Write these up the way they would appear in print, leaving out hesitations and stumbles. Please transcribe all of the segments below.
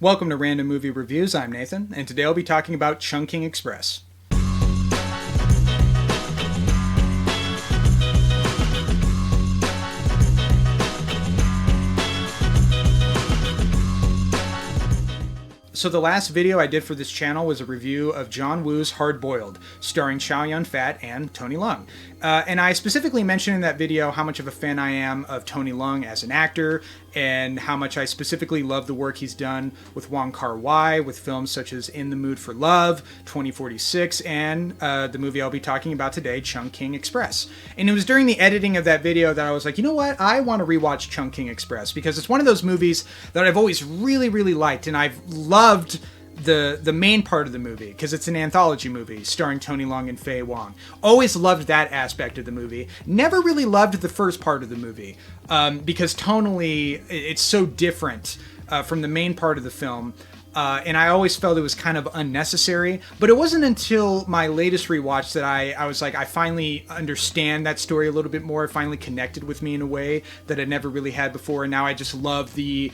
Welcome to Random Movie Reviews. I'm Nathan, and today I'll be talking about Chungking Express. So the last video I did for this channel was a review of John Woo's Hard Boiled, starring Chow Yun-fat and Tony Leung. And I specifically mentioned in that video how much of a fan I am of Tony Leung as an actor, and how much I specifically love the work he's done with Wong Kar-wai, with films such as In the Mood for Love, 2046, and the movie I'll be talking about today, Chungking Express. And it was during the editing of that video that I was like, you know what, I want to rewatch Chungking Express, because it's one of those movies that I've always really liked, and I've loved the main part of the movie, because it's an anthology movie starring Tony Leung and Faye Wong. Always loved that aspect of the movie. Never really loved the first part of the movie, because tonally it's so different from the main part of the film. And I always felt it was kind of unnecessary. But it wasn't until my latest rewatch that I was like, I finally understand that story a little bit more. It finally connected with me in a way that I never really had before. And now I just love the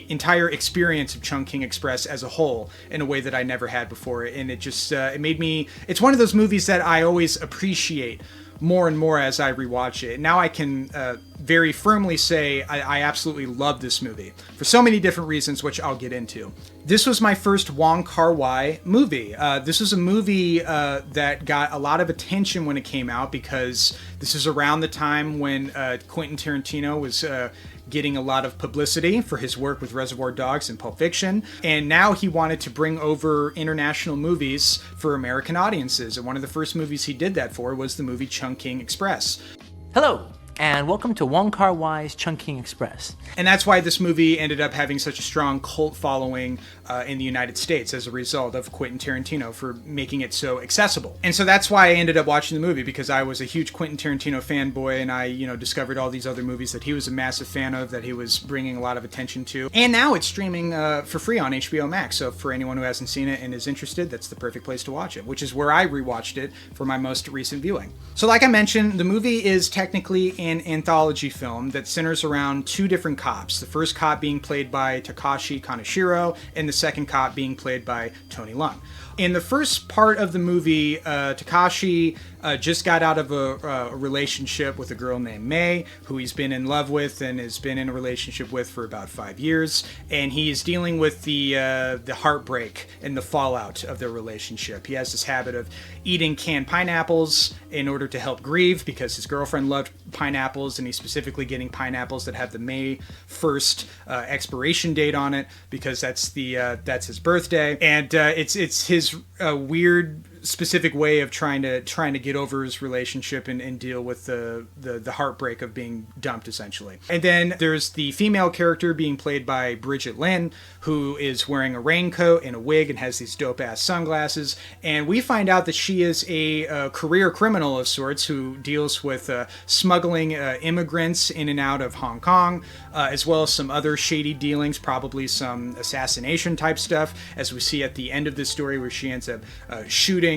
entire experience of Chungking Express as a whole in a way that I never had before. And it just, it made me, it's one of those movies that I always appreciate more and more as I rewatch it. Now I can very firmly say I absolutely love this movie for so many different reasons, which I'll get into. This was my first Wong Kar-wai movie. This was a movie that got a lot of attention when it came out, because this is around the time when Quentin Tarantino was getting a lot of publicity for his work with Reservoir Dogs and Pulp Fiction, and now he wanted to bring over international movies for American audiences, and one of the first movies he did that for was the movie Chungking Express. Hello, and welcome to Wong Kar-wai's Chungking Express. And that's why this movie ended up having such a strong cult following in the United States as a result of Quentin Tarantino for making it so accessible. And so that's why I ended up watching the movie, because I was a huge Quentin Tarantino fanboy, and I, discovered all these other movies that he was a massive fan of, that he was bringing a lot of attention to. And now it's streaming for free on HBO Max. So for anyone who hasn't seen it and is interested, that's the perfect place to watch it, which is where I rewatched it for my most recent viewing. So like I mentioned, the movie is technically an anthology film that centers around two different cops. The first cop being played by Takashi Kaneshiro, and the second cop being played by Tony Leung. In the first part of the movie, Takashi just got out of a relationship with a girl named May, who he's been in love with and has been in a relationship with for about 5 years. And he is dealing with the heartbreak and the fallout of their relationship. He has this habit of eating canned pineapples in order to help grieve, because his girlfriend loved pineapples, and he's specifically getting pineapples that have the May 1st expiration date on it, because that's his birthday. And it's his weird specific way of trying to get over his relationship and deal with the heartbreak of being dumped, essentially. And then there's the female character being played by Bridget Lin, who is wearing a raincoat and a wig and has these dope ass sunglasses. And we find out that she is a career criminal of sorts who deals with smuggling immigrants in and out of Hong Kong, as well as some other shady dealings, probably some assassination type stuff, as we see at the end of this story, where she ends up shooting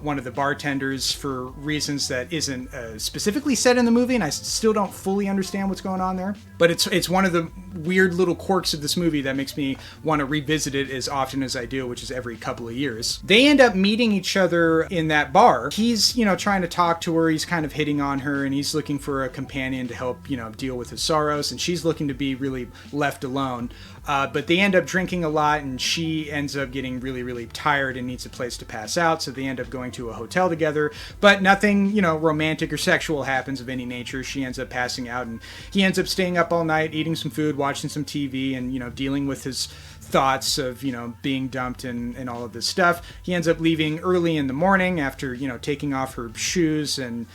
one of the bartenders for reasons that isn't specifically said in the movie, and I still don't fully understand what's going on there. But it's one of the weird little quirks of this movie that makes me want to revisit it as often as I do, which is every couple of years. They end up meeting each other in that bar. He's, trying to talk to her, he's kind of hitting on her, and he's looking for a companion to help, deal with his sorrows, and she's looking to be really left alone. But they end up drinking a lot, and she ends up getting really tired and needs a place to pass out, so they end up going to a hotel together. But nothing, romantic or sexual happens of any nature. She ends up passing out, and he ends up staying up all night, eating some food, watching some TV, and, dealing with his thoughts of, being dumped and all of this stuff. He ends up leaving early in the morning after, taking off her shoes and,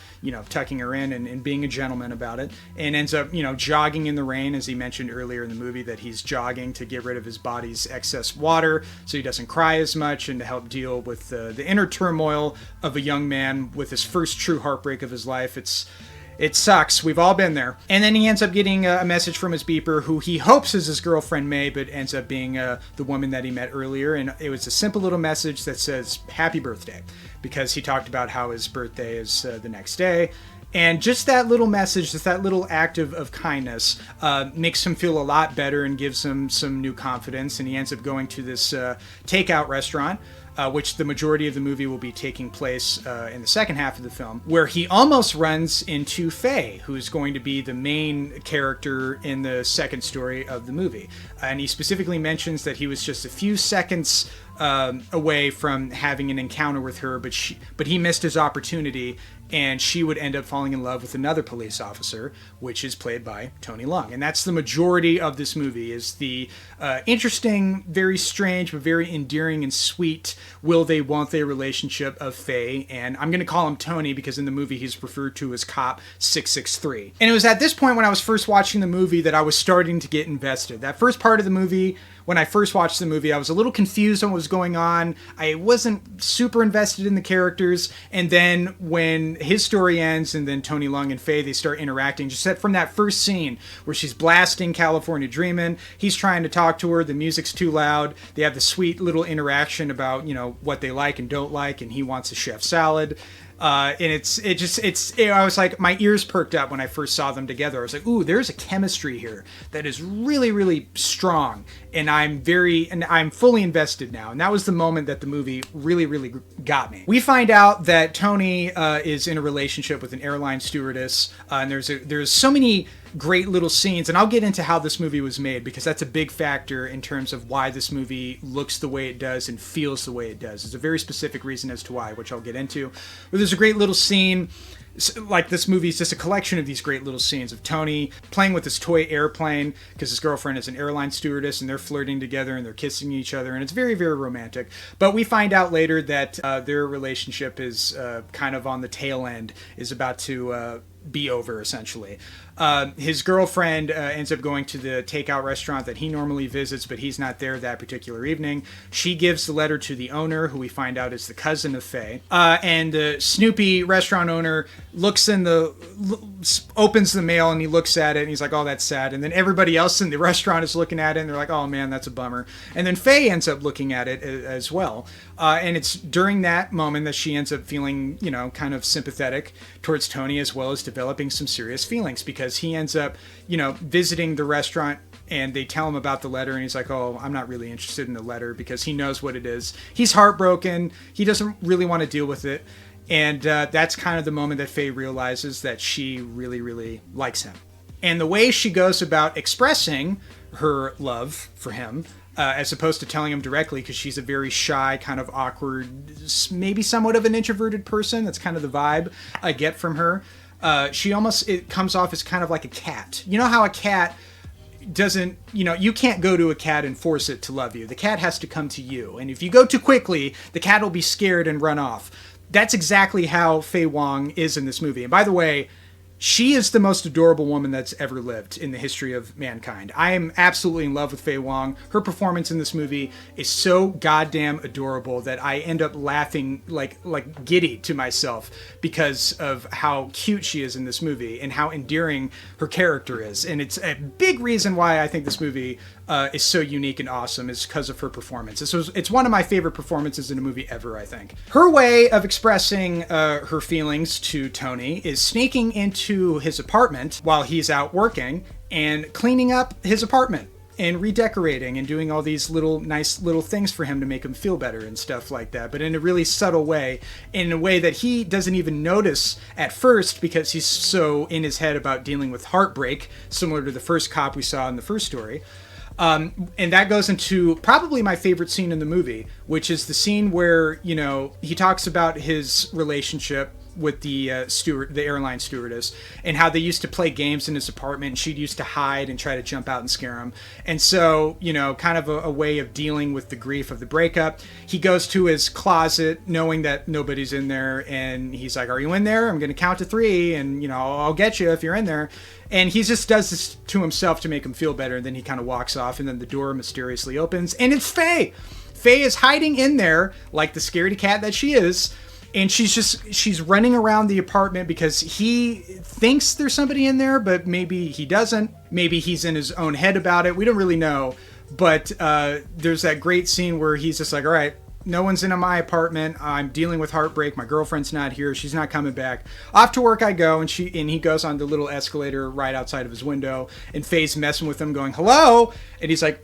tucking her in and being a gentleman about it, and ends up, jogging in the rain, as he mentioned earlier in the movie, that he's jogging to get rid of his body's excess water so he doesn't cry as much, and to help deal with the inner turmoil of a young man with his first true heartbreak of his life. It sucks. We've all been there. And then he ends up getting a message from his beeper, who he hopes is his girlfriend May, but ends up being the woman that he met earlier. And it was a simple little message that says, "Happy birthday," because he talked about how his birthday is the next day. And just that little message, just that little act of kindness makes him feel a lot better and gives him some new confidence. And he ends up going to this takeout restaurant, which the majority of the movie will be taking place in the second half of the film, where he almost runs into Faye, who's going to be the main character in the second story of the movie. And he specifically mentions that he was just a few seconds away from having an encounter with her, but he missed his opportunity, and she would end up falling in love with another police officer, which is played by Tony Leung. And that's the majority of this movie, is the interesting, very strange, but very endearing and sweet will they, won't they relationship of Faye. And I'm going to call him Tony because in the movie he's referred to as Cop 663. And it was at this point when I was first watching the movie that I was starting to get invested. That first part of the movie, when I first watched the movie, I was a little confused on what was going on. I wasn't super invested in the characters. And then when his story ends and then Tony Leung and Faye, they start interacting, just from that first scene where she's blasting California Dreamin', he's trying to talk to her, the music's too loud, they have the sweet little interaction about, what they like and don't like, and he wants a chef salad. And I was like, my ears perked up when I first saw them together. I was like, ooh, there's a chemistry here that is really, really strong. And I'm fully invested now. And that was the moment that the movie really, really got me. We find out that Tony is in a relationship with an airline stewardess. And there's so many great little scenes, and I'll get into how this movie was made because that's a big factor in terms of why this movie looks the way it does and feels the way it does. There's a very specific reason as to why, which I'll get into. But there's a great little scene, like this movie is just a collection of these great little scenes of Tony playing with this toy airplane because his girlfriend is an airline stewardess and they're flirting together and they're kissing each other, and it's very, very romantic. But we find out later that their relationship is kind of on the tail end, is about to be over, essentially. His girlfriend ends up going to the takeout restaurant that he normally visits, but he's not there that particular evening. She gives the letter to the owner, who we find out is the cousin of Faye. And the Snoopy restaurant owner opens the mail and he looks at it and he's like, oh, that's sad. And then everybody else in the restaurant is looking at it and they're like, oh man, that's a bummer. And then Faye ends up looking at it as well. And it's during that moment that she ends up feeling, kind of sympathetic towards Tony, as well as developing some serious feelings, because he ends up, visiting the restaurant and they tell him about the letter and he's like, oh, I'm not really interested in the letter, because he knows what it is. He's heartbroken. He doesn't really want to deal with it. And that's kind of the moment that Faye realizes that she really, really likes him. And the way she goes about expressing her love for him, as opposed to telling him directly, because she's a very shy, kind of awkward, maybe somewhat of an introverted person. That's kind of the vibe I get from her. It comes off as kind of like a cat. You know how a cat doesn't, you can't go to a cat and force it to love you. The cat has to come to you. And if you go too quickly, the cat will be scared and run off. That's exactly how Faye Wong is in this movie. And by the way, she is the most adorable woman that's ever lived in the history of mankind. I am absolutely in love with Faye Wong. Her performance in this movie is so goddamn adorable that I end up laughing like giddy to myself because of how cute she is in this movie and how endearing her character is. And it's a big reason why I think this movie is so unique and awesome, is because of her performance. It's one of my favorite performances in a movie ever, I think. Her way of expressing her feelings to Tony is sneaking into his apartment while he's out working and cleaning up his apartment and redecorating and doing all these nice little things for him to make him feel better and stuff like that, but in a really subtle way, in a way that he doesn't even notice at first because he's so in his head about dealing with heartbreak, similar to the first cop we saw in the first story. And that goes into probably my favorite scene in the movie, which is the scene where, he talks about his relationship with the airline stewardess, and how they used to play games in his apartment, and she'd used to hide and try to jump out and scare him. And so, kind of a way of dealing with the grief of the breakup, he goes to his closet knowing that nobody's in there, and he's like, are you in there? I'm going to count to 3, and, I'll get you if you're in there. And he just does this to himself to make him feel better, and then he kind of walks off, and then the door mysteriously opens, and it's Faye! Faye is hiding in there like the scaredy cat that she is. And she's running around the apartment because he thinks there's somebody in there, but maybe he doesn't. Maybe he's in his own head about it. We don't really know. But there's that great scene where he's just like, all right, no one's in my apartment. I'm dealing with heartbreak. My girlfriend's not here. She's not coming back. Off to work I go, and he goes on the little escalator right outside of his window, and Faye's messing with him, going, hello? And he's like,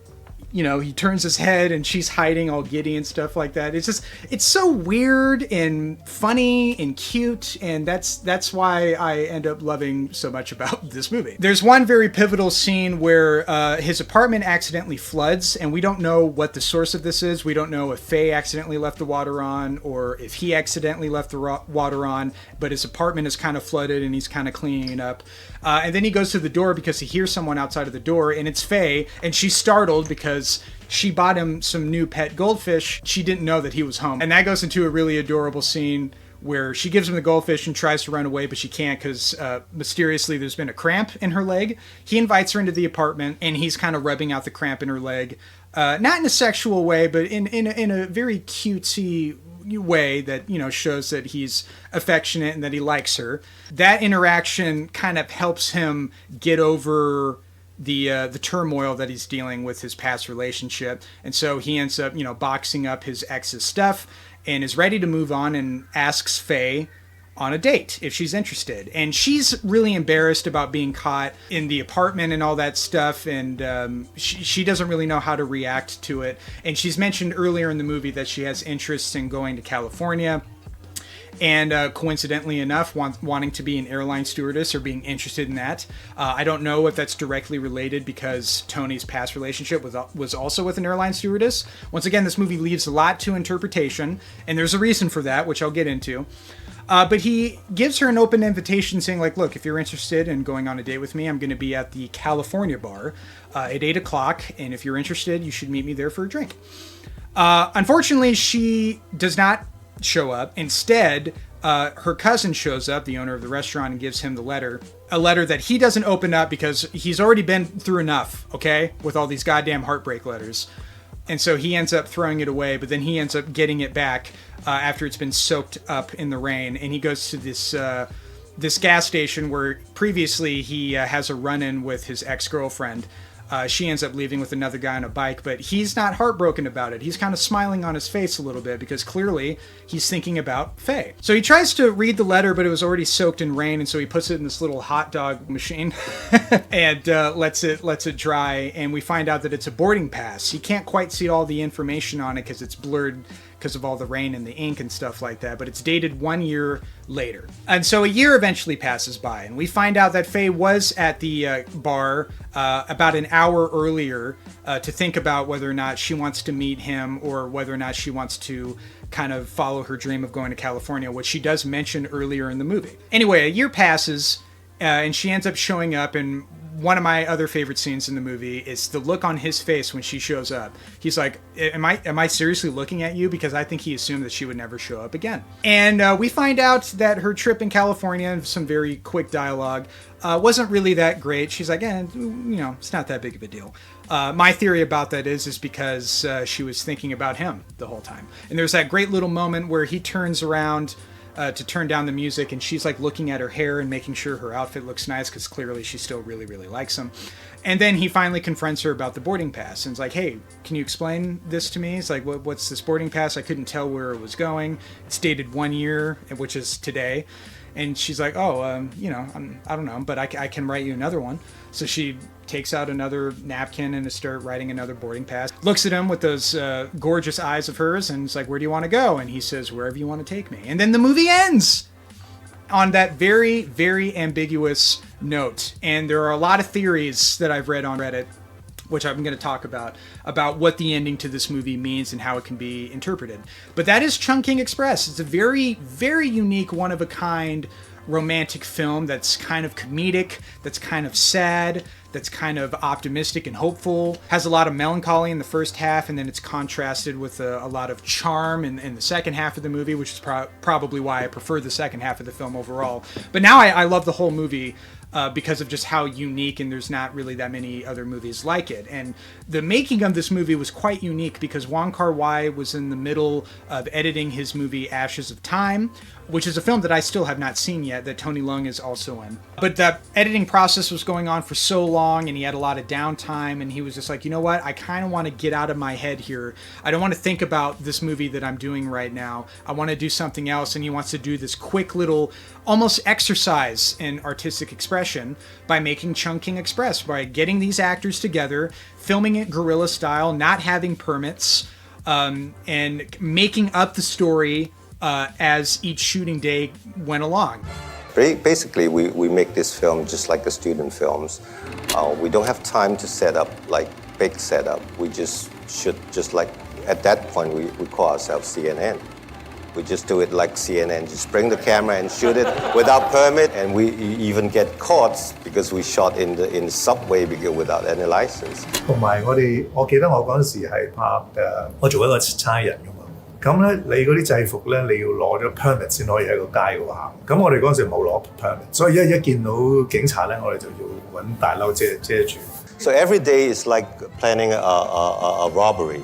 he turns his head and she's hiding all giddy and stuff like that. It's so weird and funny and cute. And that's why I end up loving so much about this movie. There's one very pivotal scene where his apartment accidentally floods, and we don't know what the source of this is. We don't know if Faye accidentally left the water on or if he accidentally left the water on, but his apartment is kind of flooded and he's kind of cleaning it up. And then he goes to the door because he hears someone outside of the door, and it's Faye, and she's startled because she bought him some new pet goldfish. She didn't know that he was home. And that goes into a really adorable scene where she gives him the goldfish and tries to run away, but she can't because mysteriously there's been a cramp in her leg. He invites her into the apartment, and he's kind of rubbing out the cramp in her leg. Not in a sexual way, but in a very cutesy way that shows that he's affectionate and that he likes her. That interaction kind of helps him get over the turmoil that he's dealing with his past relationship, and so he ends up boxing up his ex's stuff and is ready to move on and asks Faye on a date if she's interested. And she's really embarrassed about being caught in the apartment and all that stuff, and she doesn't really know how to react to it. And she's mentioned earlier in the movie that she has interests in going to California, and coincidentally enough, wanting to be an airline stewardess or being interested in that. I don't know if that's directly related because Tony's past relationship was also with an airline stewardess. Once again, this movie leaves a lot to interpretation, and there's a reason for that, which I'll get into. But he gives her an open invitation saying, like, look, if you're interested in going on a date with me, I'm going to be at the California bar at 8 o'clock, and if you're interested, you should meet me there for a drink. Unfortunately, she does not show up. Instead, her cousin shows up, the owner of the restaurant, and gives him a letter that he doesn't open up because he's already been through enough, okay, with all these goddamn heartbreak letters. And so he ends up throwing it away, but then he ends up getting it back after it's been soaked up in the rain, and he goes to this gas station where previously he has a run-in with his ex-girlfriend. She ends up leaving with another guy on a bike, but he's not heartbroken about it. He's kind of smiling on his face a little bit because clearly he's thinking about Faye. So he tries to read the letter, but it was already soaked in rain, and so he puts it in this little hot dog machine and lets it dry, and we find out that it's a boarding pass. You can't quite see all the information on it because it's blurred because of all the rain and the ink and stuff like that, but it's dated 1 year later. And so a year eventually passes by, and we find out that Faye was at the bar about an hour earlier to think about whether or not she wants to meet him or whether or not she wants to kind of follow her dream of going to California, which she does mention earlier in the movie. Anyway, a year passes, and she ends up showing up, and one of my other favorite scenes in the movie is the look on his face when she shows up. He's like, am I seriously looking at you? Because I think he assumed that she would never show up again. And we find out that her trip in California, and some very quick dialogue, wasn't really that great. She's like, it's not that big of a deal. My theory about that is because she was thinking about him the whole time. And there's that great little moment where he turns around to turn down the music, and she's like looking at her hair and making sure her outfit looks nice because clearly she still really, really likes him. And then he finally confronts her about the boarding pass and is like, hey, can you explain this to me? It's like, what's this boarding pass? I couldn't tell where it was going. It's dated 1 year, which is today. And she's like, I don't know, but I can write you another one. So she takes out another napkin and starts writing another boarding pass. Looks at him with those gorgeous eyes of hers and is like, where do you want to go? And he says, wherever you want to take me. And then the movie ends on that very, very ambiguous note. And there are a lot of theories that I've read on Reddit, which I'm going to talk about what the ending to this movie means and how it can be interpreted. But that is Chungking Express. It's a very, very unique, one-of-a-kind romantic film that's kind of comedic, that's kind of sad, that's kind of optimistic and hopeful. Has a lot of melancholy in the first half, and then it's contrasted with a lot of charm in the second half of the movie, which is probably why I prefer the second half of the film overall. But now I love the whole movie. because of just how unique, and there's not really that many other movies like it. And the making of this movie was quite unique because Wong Kar-wai was in the middle of editing his movie Ashes of Time, which is a film that I still have not seen yet, that Tony Leung is also in. But the editing process was going on for so long, and he had a lot of downtime, and he was just like, you know what, I kind of want to get out of my head here. I don't want to think about this movie that I'm doing right now. I want to do something else, and he wants to do this quick little, almost exercise in artistic expression by making Chungking Express, by getting these actors together, filming it guerrilla style, not having permits, and making up the story as each shooting day went along. Basically, we make this film just like the student films. We don't have time to set up like big setup. We just should just like, at that point, we call ourselves CNN. We just do it like CNN, just bring the camera and shoot it without permit, and we even get caught because we shot in the subway without any license. 同埋我記得我嗰陣時係拍我做一個差人㗎嘛。咁咧，你嗰啲制服咧，你要攞咗 permit 先可以喺個街度行。咁我哋嗰陣時冇攞 permit，所以一見到警察咧，我哋就要揾大褸遮住。So every day is like planning a robbery.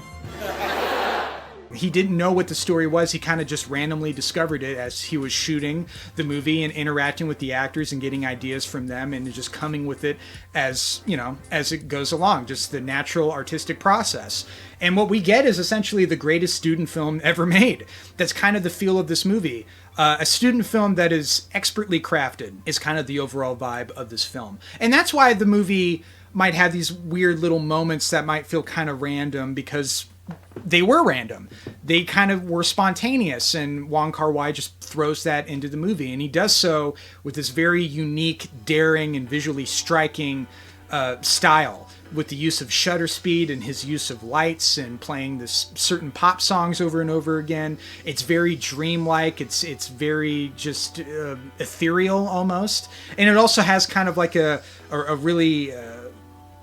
He didn't know what the story was. He kind of just randomly discovered it as he was shooting the movie and interacting with the actors and getting ideas from them and just coming with it as, you know, as it goes along, just the natural artistic process. And what we get is essentially the greatest student film ever made. That's kind of the feel of this movie. A student film that is expertly crafted is kind of the overall vibe of this film. And that's why the movie might have these weird little moments that might feel kind of random, because they were random. They kind of were spontaneous, and Wong Kar-wai just throws that into the movie, and he does so with this very unique, daring, and visually striking style, with the use of shutter speed and his use of lights and playing this certain pop songs over and over again. It's very dreamlike. It's very just ethereal almost, and it also has kind of like a really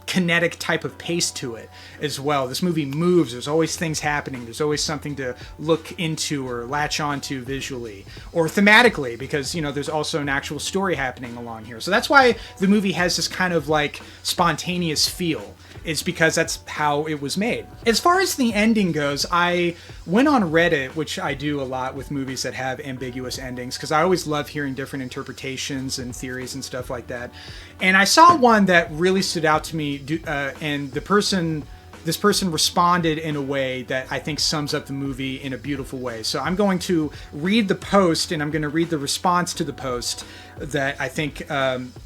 kinetic type of pace to it as well. This movie moves. There's always things happening. There's always something to look into or latch onto visually or thematically, because, you know, there's also an actual story happening along here. So that's why the movie has this kind of like spontaneous feel. It's because that's how it was made. As far as the ending goes, I went on Reddit, which I do a lot with movies that have ambiguous endings, because I always love hearing different interpretations and theories and stuff like that. And I saw one that really stood out to me, and this person responded in a way that I think sums up the movie in a beautiful way. So I'm going to read the post, and I'm going to read the response to the post that I think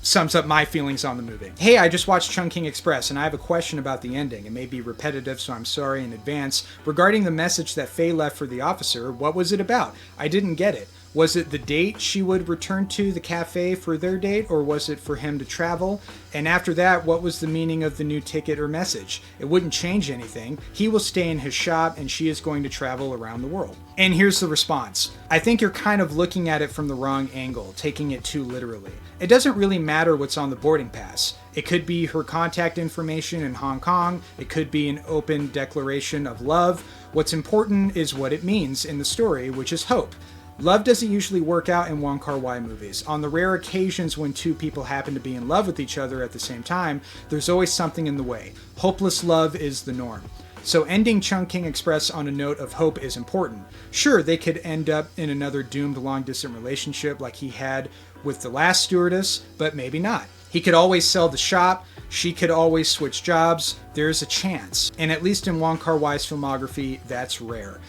sums up my feelings on the movie. Hey, I just watched Chungking Express, and I have a question about the ending. It may be repetitive, so I'm sorry in advance. Regarding the message that Faye left for the officer, what was it about? I didn't get it. Was it the date she would return to the cafe for their date, or was it for him to travel? And after that, what was the meaning of the new ticket or message? It wouldn't change anything. He will stay in his shop, and she is going to travel around the world. And here's the response. I think you're kind of looking at it from the wrong angle, taking it too literally. It doesn't really matter what's on the boarding pass. It could be her contact information in Hong Kong. It could be an open declaration of love. What's important is what it means in the story, which is hope. Love doesn't usually work out in Wong Kar-wai movies. On the rare occasions when two people happen to be in love with each other at the same time, there's always something in the way. Hopeless love is the norm. So ending Chungking Express on a note of hope is important. Sure, they could end up in another doomed long-distance relationship like he had with the last stewardess, but maybe not. He could always sell the shop. She could always switch jobs. There's a chance. And at least in Wong Kar-wai's filmography, that's rare.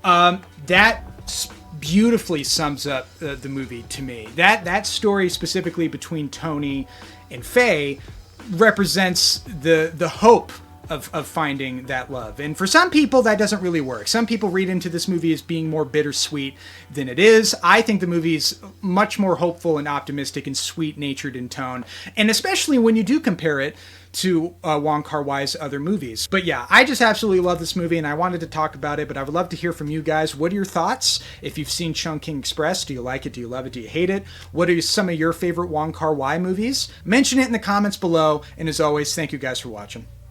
That beautifully sums up the movie to me. That story specifically between Tony and Faye represents the hope of finding that love. And for some people, that doesn't really work. Some people read into this movie as being more bittersweet than it is. I think the movie's much more hopeful and optimistic and sweet-natured in tone, and especially when you do compare it to Wong Kar-wai's other movies. But yeah, I just absolutely love this movie, and I wanted to talk about it, but I would love to hear from you guys. What are your thoughts? If you've seen Chungking Express, do you like it? Do you love it? Do you hate it? What are some of your favorite Wong Kar-wai movies? Mention it in the comments below, and as always, thank you guys for watching.